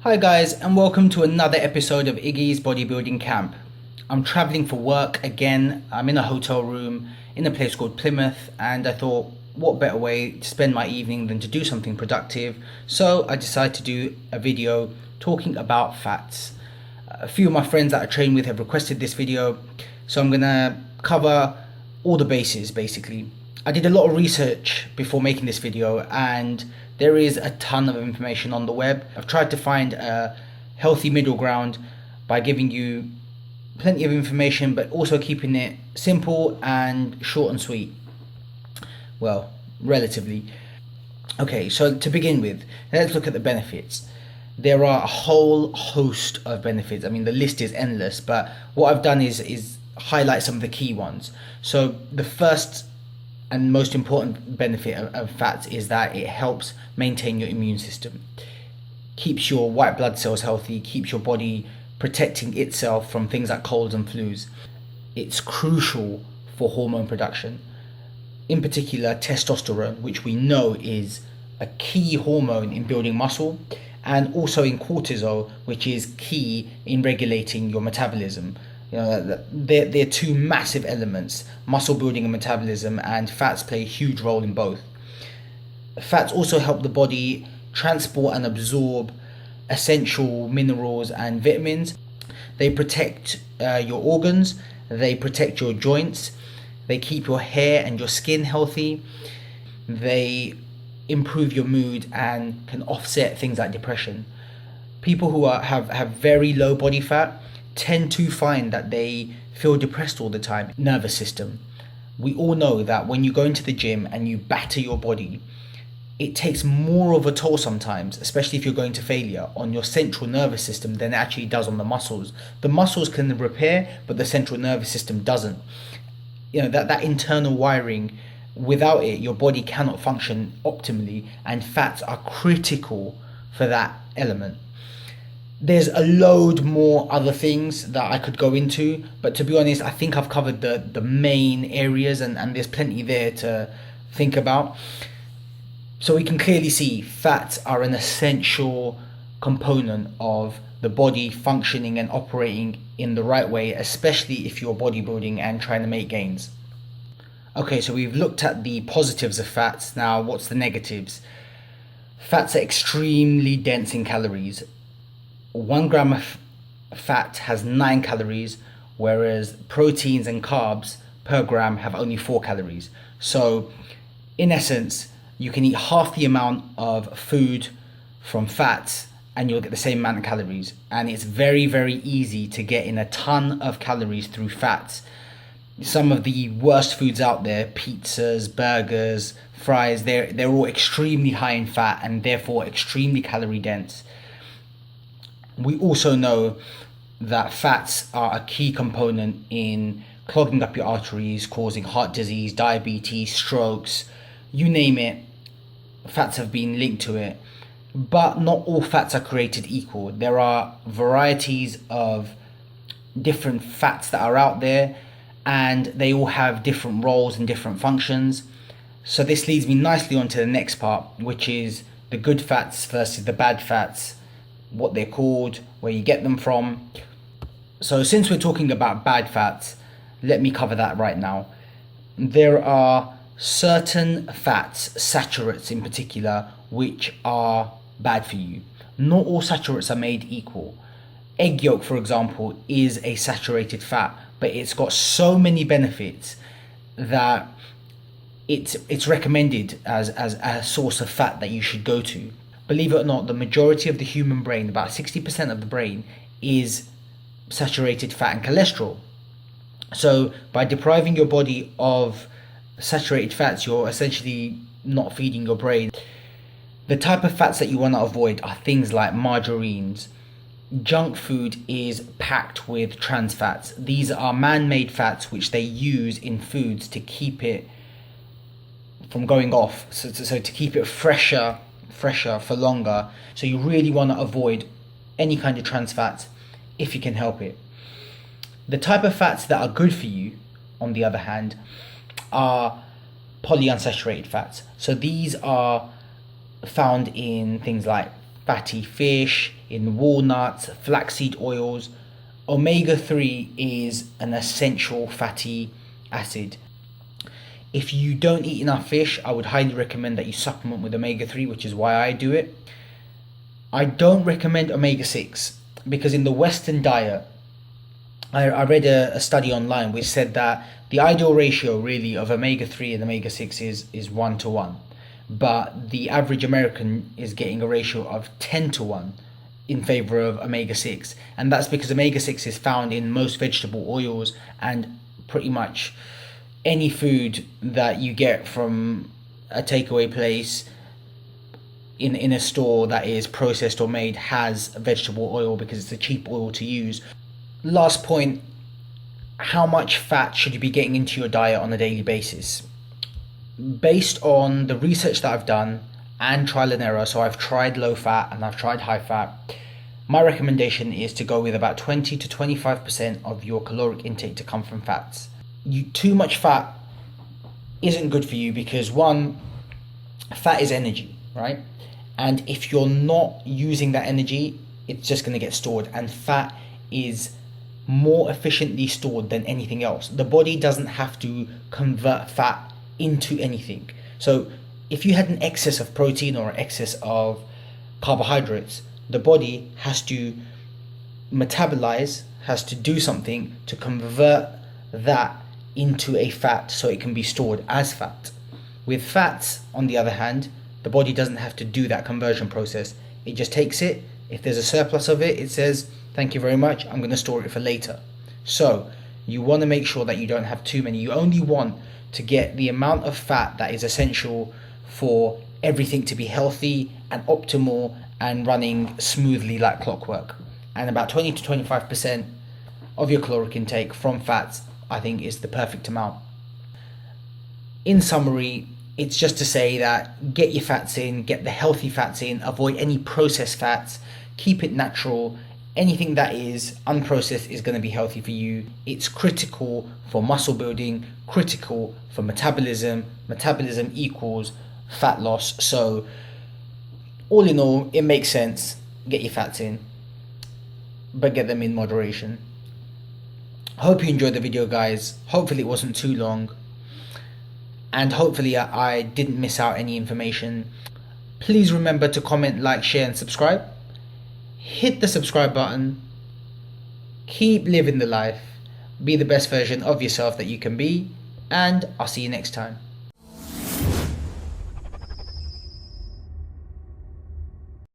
Hi guys, and welcome to another episode of Iggy's Bodybuilding Camp. I'm traveling for work again. I'm in a hotel room in a place called Plymouth, and I thought, what better way to spend my evening than to do something productive? So I decided to do a video talking about fats. A few of my friends that I train with have requested this video, so I'm gonna cover all the bases basically. I did a lot of research before making this video, and there is a ton of information on the web. I've tried to find a healthy middle ground by giving you plenty of information, but also keeping it simple and short and sweet. Well, relatively. Okay, so to begin with, let's look at the benefits. There are a whole host of benefits. I mean, the list is endless, but what I've done is highlight some of the key ones. So the first and most important benefit of fats is that it helps maintain your immune system, keeps your white blood cells healthy, keeps your body protecting itself from things like colds and flus. It's crucial for hormone production, in particular testosterone, which we know is a key hormone in building muscle, and also in cortisol, which is key in regulating your metabolism. You know, they're two massive elements, muscle building and metabolism, and fats play a huge role in both. Fats also help the body transport and absorb essential minerals and vitamins. They protect your organs, they protect your joints, they keep your hair and your skin healthy, they improve your mood and can offset things like depression. People who have very low body fat tend to find that they feel depressed all the time. Nervous system. We all know that when you go into the gym and you batter your body, it takes more of a toll sometimes, especially if you're going to failure, on your central nervous system than it actually does on the muscles. The muscles can repair, but the central nervous system doesn't. You know, that internal wiring, without it, your body cannot function optimally, and fats are critical for that element. There's a load more other things that I could go into, but to be honest, I think I've covered the main areas, and there's plenty there to think about. So we can clearly see fats are an essential component of the body functioning and operating in the right way, especially if you're bodybuilding and trying to make gains. Okay, so we've looked at the positives of fats. Now, what's the negatives? Fats are extremely dense in calories. 1 gram of fat has 9 calories, whereas proteins and carbs per gram have only 4 calories. So, in essence, you can eat half the amount of food from fats and you'll get the same amount of calories. And it's very, very easy to get in a ton of calories through fats. Some of the worst foods out there, pizzas, burgers, fries, they're all extremely high in fat and therefore extremely calorie dense. We also know that fats are a key component in clogging up your arteries, causing heart disease, diabetes, strokes, you name it. Fats have been linked to it. But not all fats are created equal. There are varieties of different fats that are out there, and they all have different roles and different functions. So this leads me nicely on to the next part, which is the good fats versus the bad fats, what they're called, where you get them from. So since we're talking about bad fats, let me cover that right now. There are certain fats, saturates in particular, which are bad for you. Not all saturates are made equal. Egg yolk, for example, is a saturated fat, but it's got so many benefits that it's recommended as a source of fat that you should go to. Believe it or not, the majority of the human brain, about 60% of the brain, is saturated fat and cholesterol. So by depriving your body of saturated fats, you're essentially not feeding your brain. The type of fats that you want to avoid are things like margarines. Junk food is packed with trans fats. These are man-made fats which they use in foods to keep it from going off, so to keep it fresher for longer. So you really want to avoid any kind of trans fats if you can help it. The type of fats that are good for you, on the other hand, are polyunsaturated fats. So these are found in things like fatty fish, in walnuts, flaxseed oils. Omega-3 is an essential fatty acid. If you don't eat enough fish, I would highly recommend that you supplement with omega-3, which is why I do it. I don't recommend omega-6 because in the Western diet, I read a study online which said that the ideal ratio really of omega-3 and omega-6 is 1 to 1. But the average American is getting a ratio of 10 to 1 in favor of omega-6. And that's because omega-6 is found in most vegetable oils and pretty much any food that you get from a takeaway place in a store that is processed or made has vegetable oil because it's a cheap oil to use. Last point, how much fat should you be getting into your diet on a daily basis? Based on the research that I've done and trial and error, so I've tried low fat and I've tried high fat, my recommendation is to go with about 20 to 25% of your caloric intake to come from fats. Too much fat isn't good for you because one, fat is energy, right? And if you're not using that energy, it's just going to get stored, and fat is more efficiently stored than anything else. The body doesn't have to convert fat into anything. So if you had an excess of protein or an excess of carbohydrates, the body has to metabolize, has to do something to convert that into a fat so it can be stored as fat. With fats, on the other hand, the body doesn't have to do that conversion process. It just takes it. If there's a surplus of it, it says, thank you very much, I'm going to store it for later. So you want to make sure that you don't have too many. You only want to get the amount of fat that is essential for everything to be healthy and optimal and running smoothly like clockwork. And about 20 to 25% of your caloric intake from fats, I think, is the perfect amount. In summary, it's just to say that get your fats in, get the healthy fats in, avoid any processed fats, keep it natural. Anything that is unprocessed is going to be healthy for you. It's critical for muscle building, critical for metabolism. Metabolism equals fat loss. So all in all, it makes sense. Get your fats in, but get them in moderation. Hope you enjoyed the video, guys. Hopefully it wasn't too long. And hopefully I didn't miss out any information. Please remember to comment, like, share and subscribe. Hit the subscribe button. Keep living the life. Be the best version of yourself that you can be. And I'll see you next time.